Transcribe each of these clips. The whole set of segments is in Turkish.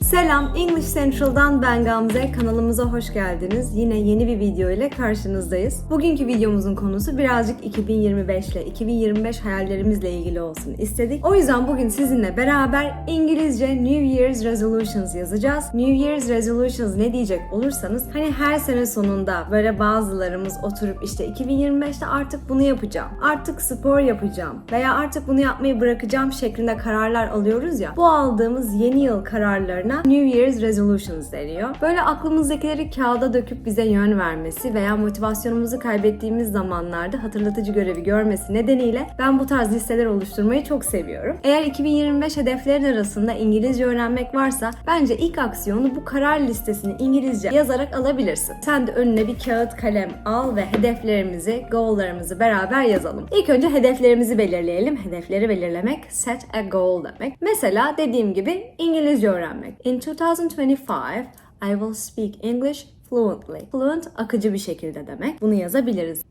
Selam, English Central'dan ben Gamze. Kanalımıza hoş geldiniz. Yine yeni bir video ile karşınızdayız. Bugünkü videomuzun konusu birazcık 2025 ile 2025 hayallerimizle ilgili olsun istedik. O yüzden bugün sizinle beraber İngilizce New Year's Resolutions yazacağız. New Year's Resolutions ne diyecek olursanız, hani her sene sonunda böyle bazılarımız oturup işte 2025'te artık bunu yapacağım, artık spor yapacağım veya artık bunu yapmayı bırakacağım şeklinde kararlar alıyoruz ya. Bu aldığımız yeni yıl kararlarına New Year's Resolutions deniyor. Böyle aklımızdakileri kağıda döküp bize yön vermesi veya motivasyonumuzu kaybettiğimiz zamanlarda hatırlatıcı görevi görmesi nedeniyle ben bu tarz listeler oluşturmayı çok seviyorum. Eğer 2025 hedeflerin arasında İngilizce öğrenmek varsa bence ilk aksiyonu bu karar listesini İngilizce yazarak alabilirsin. Sen de önüne bir kağıt kalem al ve hedeflerimizi, goal'larımızı beraber yazalım. İlk önce hedeflerimizi belirleyelim. Hedefleri belirlemek set a goal demek. Mesela dediğim gibi İngilizce öğrenmek. In 2025, I will speak English fluently. Fluent, akıcı bir şekilde demek. Bunu yazabiliriz.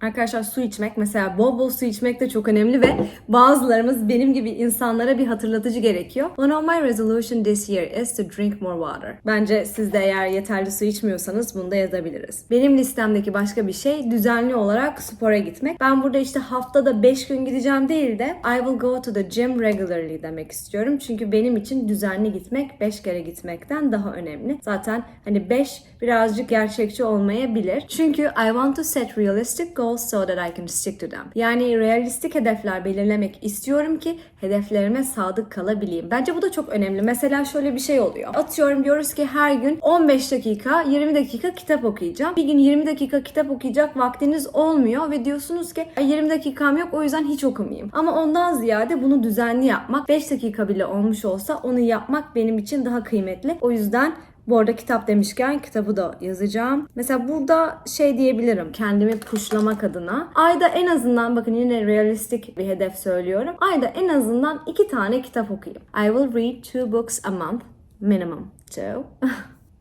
Arkadaşlar, su içmek, mesela bol bol su içmek de çok önemli ve bazılarımız benim gibi insanlara bir hatırlatıcı gerekiyor. One of my resolution this year is to drink more water. Bence siz de eğer yeterli su içmiyorsanız bunu da yazabiliriz. Benim listemdeki başka bir şey düzenli olarak spora gitmek. Ben burada işte haftada 5 gün gideceğim değil de I will go to the gym regularly demek istiyorum. Çünkü benim için düzenli gitmek 5 kere gitmekten daha önemli. Zaten hani 5 birazcık gerçekçi olmayabilir. Çünkü I want to set realistic goals so that I can stick to them. Yani realistik hedefler belirlemek istiyorum ki hedeflerime sadık kalabileyim. Bence bu da çok önemli. Mesela şöyle bir şey oluyor. Atıyorum, diyoruz ki her gün 15 dakika, 20 dakika kitap okuyacağım. Bir gün 20 dakika kitap okuyacak vaktiniz olmuyor ve diyorsunuz ki 20 dakikam yok, o yüzden hiç okumayayım. Ama ondan ziyade bunu düzenli yapmak, 5 dakika bile olmuş olsa onu yapmak benim için daha kıymetli. O yüzden bu arada kitap demişken kitabı da yazacağım. Mesela burada şey diyebilirim, kendimi pushlamak adına. Ayda en azından, bakın yine realistik bir hedef söylüyorum. Ayda en azından 2 tane kitap okuyayım. I will read 2 books a month. Minimum 2.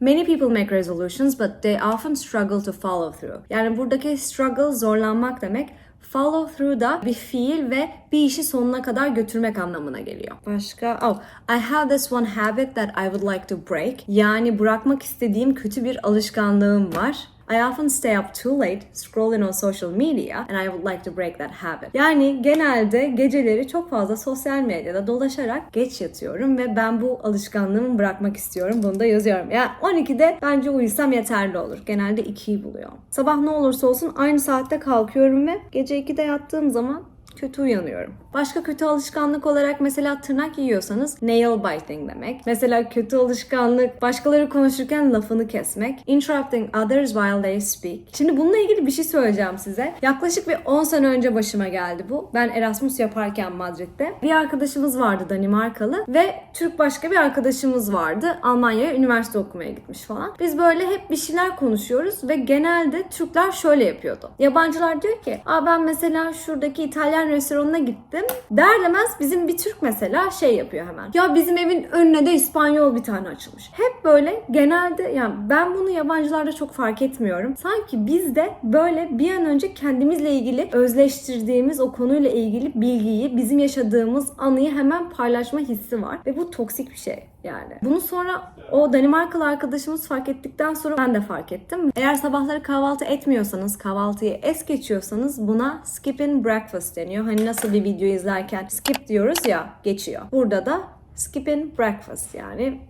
Many people make resolutions but they often struggle to follow through. Yani buradaki struggle zorlanmak demek. Follow through da bir fiil ve bir işi sonuna kadar götürmek anlamına geliyor. Başka? I have this one habit that I would like to break. Yani bırakmak istediğim kötü bir alışkanlığım var. I often stay up too late scrolling on social media and I would like to break that habit. Yani genelde geceleri çok fazla sosyal medyada dolaşarak geç yatıyorum ve ben bu alışkanlığımı bırakmak istiyorum. Bunu da yazıyorum. Yani 12'de bence uyusam yeterli olur. Genelde 2'yi buluyor. Sabah ne olursa olsun aynı saatte kalkıyorum ve gece 2'de yattığım zaman kötü uyanıyorum. Başka kötü alışkanlık olarak mesela tırnak yiyorsanız nail biting demek. Mesela kötü alışkanlık başkaları konuşurken lafını kesmek. Interrupting others while they speak. Şimdi bununla ilgili bir şey söyleyeceğim size. Yaklaşık bir 10 sene önce başıma geldi bu. Ben Erasmus yaparken Madrid'de. Bir arkadaşımız vardı Danimarkalı ve Türk başka bir arkadaşımız vardı. Almanya'ya üniversite okumaya gitmiş falan. Biz böyle hep bir şeyler konuşuyoruz ve genelde Türkler şöyle yapıyordu. Yabancılar diyor ki, ben mesela şuradaki İtalyan restoranına gittim. Der demez bizim bir Türk mesela şey yapıyor hemen. Ya bizim evin önüne de İspanyol bir tane açılmış. Hep böyle genelde, yani ben bunu yabancılarda çok fark etmiyorum. Sanki biz de böyle bir an önce kendimizle ilgili özleştirdiğimiz o konuyla ilgili bilgiyi, bizim yaşadığımız anıyı hemen paylaşma hissi var. Ve bu toksik bir şey yani. Bunu sonra o Danimarkalı arkadaşımız fark ettikten sonra ben de fark ettim. Eğer sabahları kahvaltı etmiyorsanız, kahvaltıyı es geçiyorsanız buna skipping breakfast deniyor. Hani nasıl bir video izlerken skip diyoruz ya, geçiyor. Burada da skipping breakfast, yani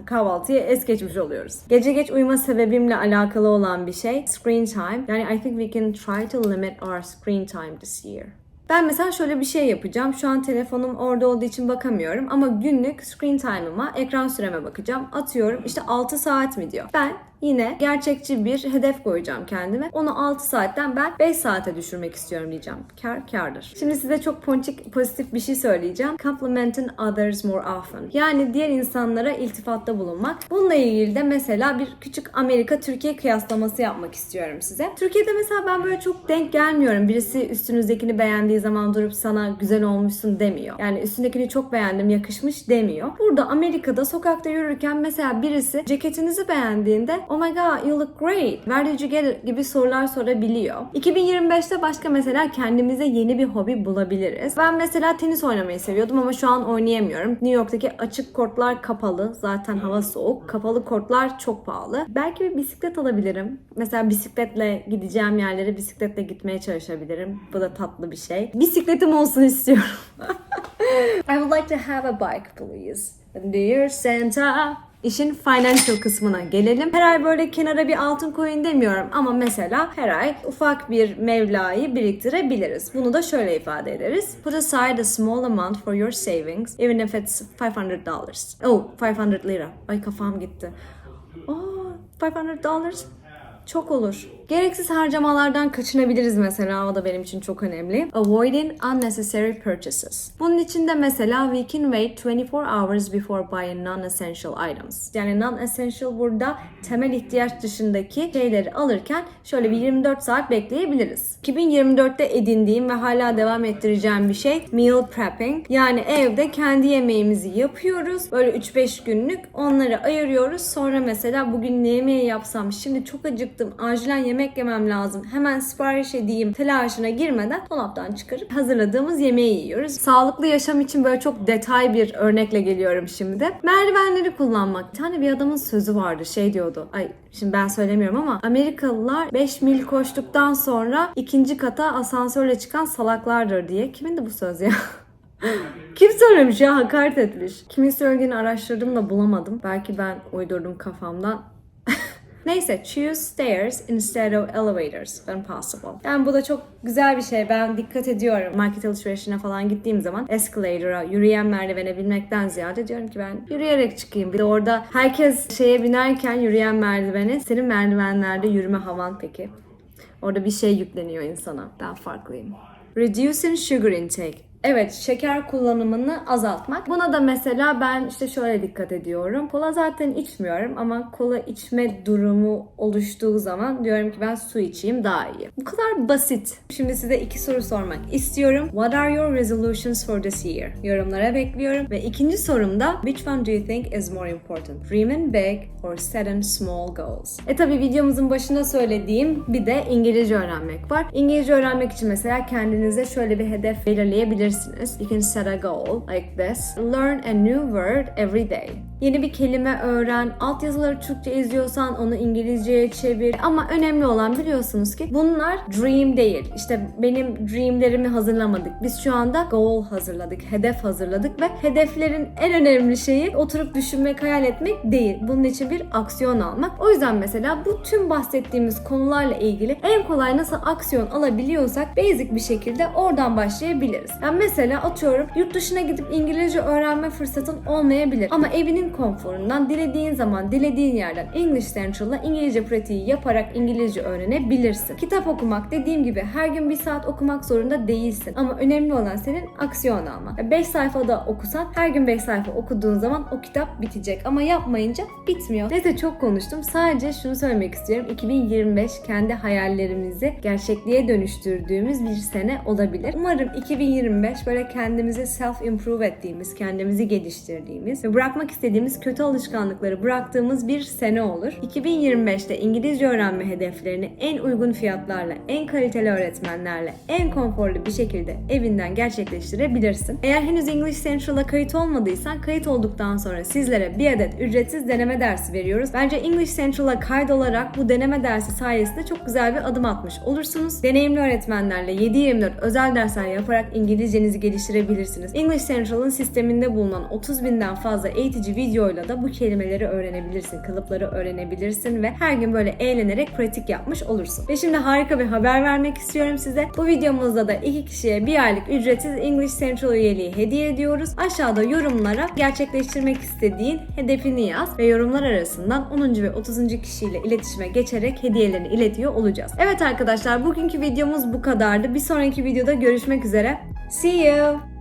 kahvaltıyı es geçmiş oluyoruz. Gece geç uyuma sebebimle alakalı olan bir şey screen time. Yani I think we can try to limit our screen time this year. Ben mesela şöyle bir şey yapacağım. Şu an telefonum orada olduğu için bakamıyorum ama günlük screen time'ıma, ekran süreme bakacağım. Atıyorum işte 6 saat mi diyor. Ben yine gerçekçi bir hedef koyacağım kendime. Onu 6 saatten ben 5 saate düşürmek istiyorum diyeceğim. Kar kârdır. Şimdi size çok ponçik, pozitif bir şey söyleyeceğim. Complimenting others more often. Yani diğer insanlara iltifatta bulunmak. Bununla ilgili de mesela bir küçük Amerika-Türkiye kıyaslaması yapmak istiyorum size. Türkiye'de mesela ben böyle çok denk gelmiyorum. Birisi üstünüzdekini beğendiği giydiği zaman durup sana güzel olmuşsun demiyor. Yani üstündekini çok beğendim, yakışmış demiyor. Burada Amerika'da sokakta yürürken mesela birisi ceketinizi beğendiğinde oh my god you look great, where did you get it gibi sorular sorabiliyor. 2025'te başka mesela kendimize yeni bir hobi bulabiliriz. Ben mesela tenis oynamayı seviyordum ama şu an oynayamıyorum. New York'taki açık kortlar kapalı. Zaten hava soğuk. Kapalı kortlar çok pahalı. Belki bir bisiklet alabilirim. Mesela bisikletle gideceğim yerlere bisikletle gitmeye çalışabilirim. Bu da tatlı bir şey. Bisikletim olsun istiyorum. I would like to have a bike, please. Dear Santa. İşin financial kısmına gelelim. Her ay böyle kenara bir altın koyun demiyorum ama mesela her ay ufak bir mevlayı biriktirebiliriz. Bunu da şöyle ifade ederiz. Put aside a small amount for your savings, even if it's $500. Oh, 500 lira. Ay kafam gitti. Oh, $500. Çok olur. Gereksiz harcamalardan kaçınabiliriz mesela. O da benim için çok önemli. Avoiding unnecessary purchases. Bunun için de mesela we can wait 24 hours before buying non-essential items. Yani non-essential burada temel ihtiyaç dışındaki şeyleri alırken şöyle bir 24 saat bekleyebiliriz. 2024'te edindiğim ve hala devam ettireceğim bir şey meal prepping. Yani evde kendi yemeğimizi yapıyoruz. Böyle 3-5 günlük onları ayırıyoruz. Sonra mesela bugün ne yemeği yapsam, şimdi çok acıktım, acilen yemek yemem lazım, hemen sipariş edeyim telaşına girmeden dolaptan çıkarıp hazırladığımız yemeği yiyoruz. Sağlıklı yaşam için böyle çok detay bir örnekle geliyorum şimdi de. Merdivenleri kullanmak. Bir tane bir adamın sözü vardı, şey diyordu. Ay şimdi ben söylemiyorum ama Amerikalılar 5 mil koştuktan sonra ikinci kata asansörle çıkan salaklardır diye. Kimin de bu söz ya? Kim söylemiş ya? Hakaret etmiş. Kimin söylediğini araştırdım da bulamadım. Belki ben uydurdum kafamdan. Neyse, choose stairs instead of elevators when possible. Yani bu da çok güzel bir şey. Ben dikkat ediyorum. Market alışverişine falan gittiğim zaman escalator'a, yürüyen merdivene binmekten ziyade diyorum ki ben yürüyerek çıkayım. Bir de orada herkes şeye binerken yürüyen merdivene, senin merdivenlerde yürüme havan peki? Orada bir şey yükleniyor insana. Ben farklıyım. Reducing sugar intake. Evet, şeker kullanımını azaltmak. Buna da mesela ben işte şöyle dikkat ediyorum. Kola zaten içmiyorum ama kola içme durumu oluştuğu zaman diyorum ki ben su içeyim daha iyi. Bu kadar basit. Şimdi size 2 soru sormak istiyorum. What are your resolutions for this year? Yorumlara bekliyorum. Ve ikinci sorum da which one do you think is more important? Dreaming big or setting small goals? Tabi videomuzun başında söylediğim bir de İngilizce öğrenmek var. İngilizce öğrenmek için mesela kendinize şöyle bir hedef belirleyebilirsiniz. You can set a goal like this. Learn a new word every day. Yeni bir kelime öğren. Altyazıları Türkçe izliyorsan onu İngilizceye çevir. Ama önemli olan biliyorsunuz ki bunlar dream değil. İşte benim dreamlerimi hazırlamadık. Biz şu anda goal hazırladık. Hedef hazırladık ve hedeflerin en önemli şeyi oturup düşünmek, hayal etmek değil. Bunun için bir aksiyon almak. O yüzden mesela bu tüm bahsettiğimiz konularla ilgili en kolay nasıl aksiyon alabiliyorsak basic bir şekilde oradan başlayabiliriz. Yani mesela atıyorum yurt dışına gidip İngilizce öğrenme fırsatın olmayabilir. Ama evinin konforundan dilediğin zaman dilediğin yerden English Central'la İngilizce pratiği yaparak İngilizce öğrenebilirsin. Kitap okumak dediğim gibi her gün 1 saat okumak zorunda değilsin. Ama önemli olan senin aksiyon alman. 5 sayfada okusan her gün 5 sayfa okuduğun zaman o kitap bitecek. Ama yapmayınca bitmiyor. Neyse çok konuştum. Sadece şunu söylemek istiyorum. 2025 kendi hayallerimizi gerçekliğe dönüştürdüğümüz bir sene olabilir. Umarım 2025 böyle kendimizi self-improve ettiğimiz, kendimizi geliştirdiğimiz ve bırakmak istediğimiz kötü alışkanlıkları bıraktığımız bir sene olur. 2025'te İngilizce öğrenme hedeflerini en uygun fiyatlarla, en kaliteli öğretmenlerle, en konforlu bir şekilde evinden gerçekleştirebilirsin. Eğer henüz English Central'a kayıt olmadıysan, kayıt olduktan sonra sizlere bir adet ücretsiz deneme dersi veriyoruz. Bence English Central'a kaydolarak bu deneme dersi sayesinde çok güzel bir adım atmış olursunuz. Deneyimli öğretmenlerle 7/24 özel dersler yaparak İngilizcenizi geliştirebilirsiniz. English Central'ın sisteminde bulunan 30.000'den fazla eğitici videoyla da bu kelimeleri öğrenebilirsin, kalıpları öğrenebilirsin ve her gün böyle eğlenerek pratik yapmış olursun. Ve şimdi harika bir haber vermek istiyorum size. Bu videomuzda da 2 kişiye 1 aylık ücretsiz English Central üyeliği hediye ediyoruz. Aşağıda yorumlara gerçekleştirmek istediğin hedefini yaz ve yorumlar arasından 10. ve 30. kişiyle iletişime geçerek hediyelerini iletiyor olacağız. Evet arkadaşlar, bugünkü videomuz bu kadardı. Bir sonraki videoda görüşmek üzere. See you!